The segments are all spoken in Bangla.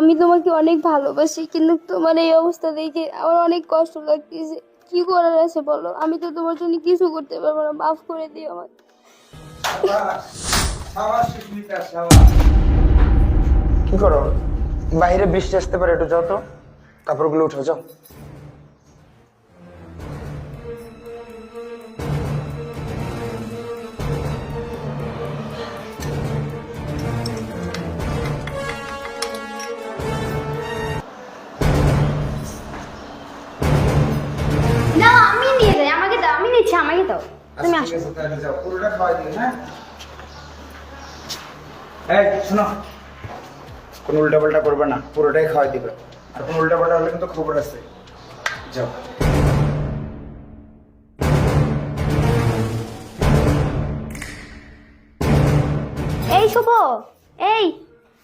আমি তোমাকে অনেক ভালোবাসি, কিন্তু তোমার এই অবস্থা দেখে আমার অনেক কষ্ট লাগতেছে। কি করার আছে বলো? আমি তো তোমার জন্য কিছু করতে পারবো না, মাফ করে দিও আমাকে। কি করো? বাইরে বৃষ্টি আসতে পারে, একটু যাও তো, কাপড়গুলো উঠে যাও। না, আমি নিয়ে যাই, আমাকে দাও, আমি নিচ্ছি, আমাকে দাও। তুমি আসো। যাও, পুরোটা খাওয়াই দিও। হ্যাঁ, এই শোনো, কোনো উল্টাপাল্টা করবে না, পুরোটাই খাওয়াই দিবে। আর কোনো উল্টাপাল্টা হলে কিন্তু খবর আছে। যাও। এই শুভ, এই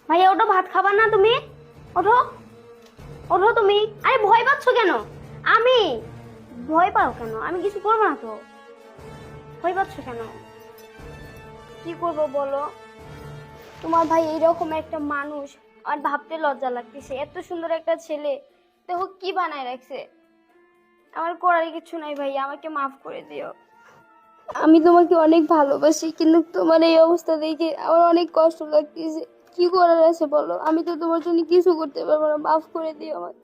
ভাইয়া ওঠো, ভাত খাবা না তুমি? ওঠো, ওঠো তুমি। আরে ভয় পাচ্ছ কেন? আমি ভয় পাও কেন? আমি কিছু করবো না তো। ভয় পাচ্ছ কেন? কি করবো বলো? তোমার ভাই এইরকম একটা মানুষ, আর ভাবতে লজ্জা লাগতেছে। এত সুন্দর একটা ছেলে, দেখো কি বানায় রাখছে। আমার করার কিছু নাই ভাই, আমাকে মাফ করে দিও। আমি তোমাকে অনেক ভালোবাসি, কিন্তু তোমার এই অবস্থা দেখে আমার অনেক কষ্ট লাগতেছে। কি করার আছে বলো? আমি তো তোমার জন্য কিছু করতে পারবো না, মাফ করে দিও আমাকে।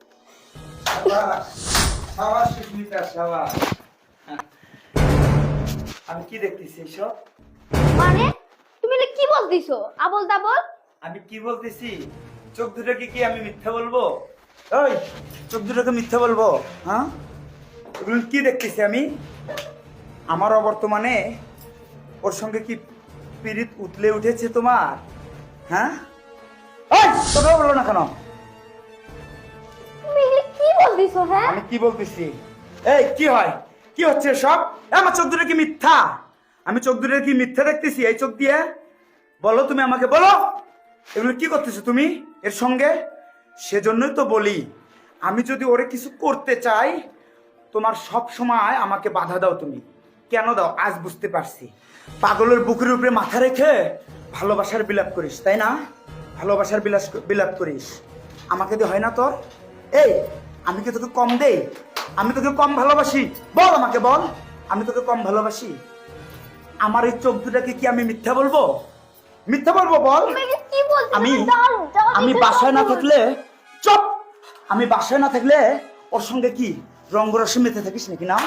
আমি কি দেখতেছি এইসব? মানে তুমি এগুলো কি বলতেছো? আবল তাবল। আমি কি বলতেছি? চোখ দুটোকে কি আমি মিথ্যা বলবো? ওই, চোখ দুটোকে মিথ্যা বলবো? হ্যাঁ, এগুলো কি দেখতেছি আমি? আমার অবর্তমানে ওর সঙ্গে কি পীড়িত উতলে উঠেছে তোমার? হ্যাঁ, ওই কথা বলো না কেন? তুমি এগুলো কি বলতেছো? হ্যাঁ, আমি কি বলতেছি? এই কি হয়, কি হচ্ছে সব? আমার চোখ দুটো কি মিথ্যা? আমি চোখ দুটো কি মিথ্যা দেখতেছি এই চোখ দিয়ে? বলো, তুমি আমাকে বলো, এগুলো কি করতেছো তুমি এর সঙ্গে? সেজন্যই তো বলি, আমি যদি ওরে কিছু করতে চাই, তোমার সব সময় আমাকে বাধা দাও। তুমি কেন দাও আজ বুঝতে পারছি। পাগলের বুকের উপরে মাথা রেখে ভালোবাসার বিলাপ করিস, তাই না? ভালোবাসার বিলাপ করিস, আমাকে দিয়ে হয় না তোর? এই, আমি কি তোকে কম দেই? আমি তোকে কম ভালোবাসি? বল আমাকে, বল, আমি তোকে কম ভালোবাসি? আমার এই চোখ দুটাকে কি আমি মিথ্যা বলবো? মিথ্যা বলবো বল? তুমি এগুলো কি বলতেছো? আমি দাও, দাও, আমি দিতে বাসায় না দাও। থাকলে, চুপ, আমি বাসায় না থাকলে ওর সঙ্গে কি রঙ্গরসে মেতে থাকিস নাকি? না,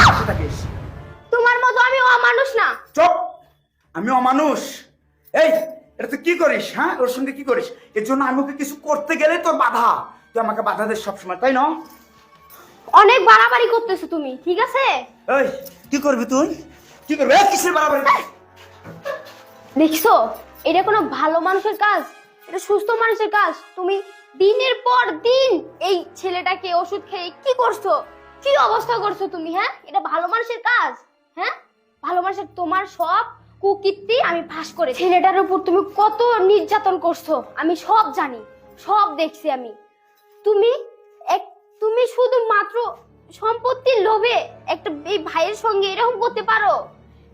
মেতে থাকিস? তোমার মতো আমি অমানুষ না। চুপ, আমি অমানুষ? এই, এটা তুই কি করিস? হ্যাঁ, ওর সঙ্গে কি করিস? এর জন্য আমি ওকে কিছু করতে গেলে তোর বাধা, তুই আমাকে বাধা দিস সবসময়, তাই না? অনেক বাড়াবাড়ি করতেছো তুমি, ঠিক আছে? এই, কি করবি তুই? কি করবি? কিসের বাড়াবাড়ি? দেখছো, এটা কোনো ভালো মানুষের কাজ? এটা সুস্থ মানুষের কাজ? তুমি দিনের পর দিন এই ছেলেটাকে ওষুধ খেয়ে কি করছো, কি অবস্থা করছো তুমি? হ্যাঁ, এটা ভালো মানুষের কাজ? হ্যাঁ, ভালো মানুষের তোমার সব কুকীর্তি আমি ফাঁস করে, ছেলেটার উপর তুমি কত নির্যাতন করছো আমি সব জানি, সব দেখছি আমি। তুমি এক তুমি শুধুমাত্র সম্পত্তির লোভে একটা এই ভাইয়ের সঙ্গে এরকম করতে পারো?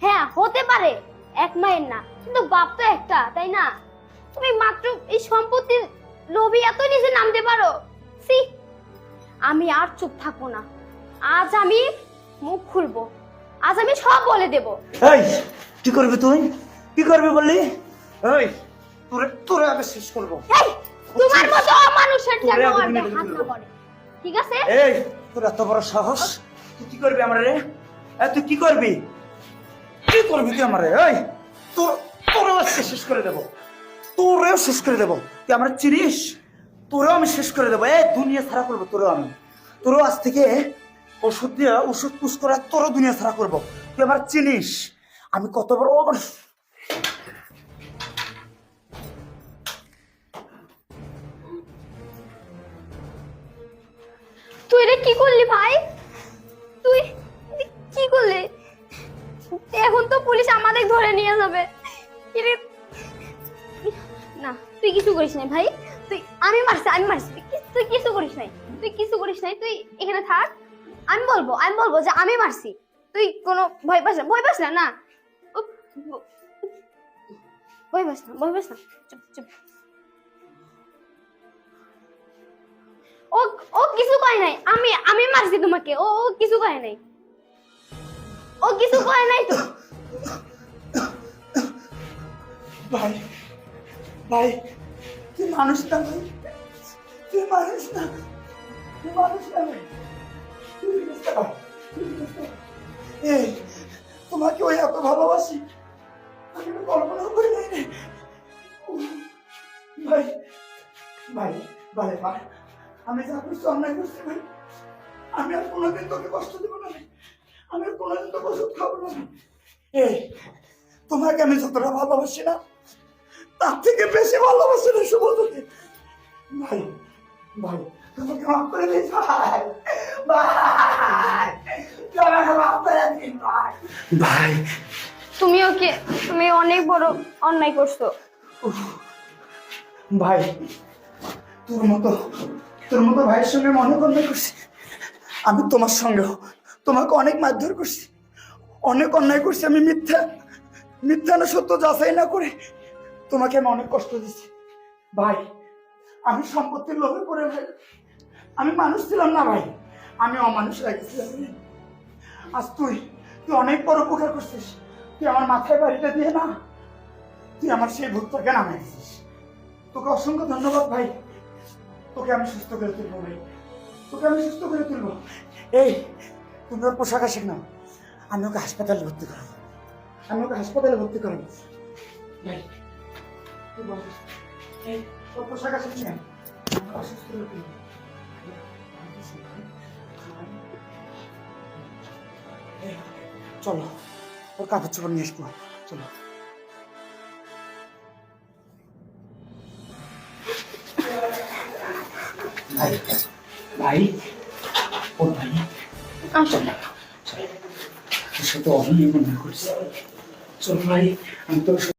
হ্যাঁ, হতে পারে, এক মায়ের না, কিন্তু বাপ তো একটা, তাই না? তুমি মাত্র এই সম্পত্তির লোভে এত নিচে নামতে পারো? সি, আমি আর চুপ থাকবো না। আজ আমি মুখ খুলবো, আজ আমি সব বলে দেব। এই, কি করবি তুই? কি করবি বললি? এই, তোরে তোরে আগে শেষ করবো। এই, তোমার মতো অমানুষের তোরে যেন আগে আর মেরে হাত ফেলবো। না পড়ে, ঠিক আছে? এই, তোর এত বড় সাহস, তুই কি করবি আমার রে? তুই কি করবি? কি করবি তুই আমার? এই, তোর তোরেও আজকে শেষ করে দেবো, তোরেও শেষ করে দেবো। তুই আমার চিনিস? তোরেও আমি শেষ করে দেবো, এই দুনিয়া ছাড়া করবো তোরেও আমি। তোরেও আজ থেকে ওষুধ দিয়ে ওষুধ পুষ করে তোরও দুনিয়া ছাড়া করবো। তুই আমার চিনিস আমি কত বড়? তুই এটা কি করলি ভাই? তুই কি করলি? এখন তো পুলিশ আমাদের ধরে নিয়ে যাবে। না, তুই কিছু করিস নাই ভাই। তুই, আমি মারছি, তুই কিছু করিস নাই, তুই কিছু করিস নাই। তুই এখানে থাক, আমি বলবো যে আমি মারছি। তুই কোনো ভয় পাস না, ভয় পাস না। না, উপ, ভয় পাস না, ভয় পাস না। চুপ চুপ। ও ও কিছু কয় নাই, আমি আমি মারছি তোমাকে, ও ও কিছু কয় নাই, ও কিছু কয় নাই তো। ভাই ভাই তুই মানুষ না ভাই, তুই মানুষ না, তুই মানুষ না ভাই, তুই বুঝতে পার, তুই বুঝতে পার। এই তোমাকে ওই এত ভালোবাসি আমি তো কল্পনা করি নাই রে। ভাই ভাই ভাই ভাই আমি যা করছি অন্যায় করছি ভাই, আমি আর কোনোদিন তোকে কষ্ট দেবো না ভাই, আমি আর কোনোদিন তোকে ওষুধ খাবো না ভাই। এই তোমাকে আমি যতটা ভালোবাসি না তার থেকে বেশি ভালোবাসি না শুভ তোকে। ভাই ভাই তোমাকে মাফ করে দিস ভাই, ভাই তোমাকে মাফ করে দিস ভাই। ভাই তুমি ওকে, তুমি অনেক বড় অন্যায় করছো। ভাই তোর মতো ভাইয়ের সঙ্গে আমি অনেক অন্যায় করছি, আমি তোমার সঙ্গেও তোমাকে অনেক মারধর করছি, অনেক অন্যায় করছি, আমি মিথ্যা না সত্য যাচাই না করে তোমাকে আমি অনেক কষ্ট দিচ্ছি। ভাই আমি সম্পত্তির লোভে পড়ে ভাই আমি মানুষ ছিলাম না ভাই, আমি অমানুষ লাগছিলাম। আজ তুই অনেক বড় উপকার করছিস, তুই আমার মাথায় বাড়িটা দিয়ে না তুই আমার সেই ভূতটাকে নামাইছিস, তোকে অসংখ্য ধন্যবাদ ভাই। তোকে আমি সুস্থ করে তুলবো ভাই, তোকে আমি সুস্থ করে তুলবো। এই তুমি ওর পোশাক আশিক নাও, আমি ওকে হাসপাতালে ভর্তি করাবো, আমি ওকে হাসপাতালে ভর্তি করাবো ভাই। তুই বল এই ওর পোশাক আশিক নিয়ে আমি ওকে সুস্থ করে তুলবো। এই, চলো ওর কাপড় চোপড় নিয়ে আসবো, চলো। ভাই ভাই ওর ভাই আসলে তোর সাথে অনেক মনে করছি, চল ভাই আমি তোর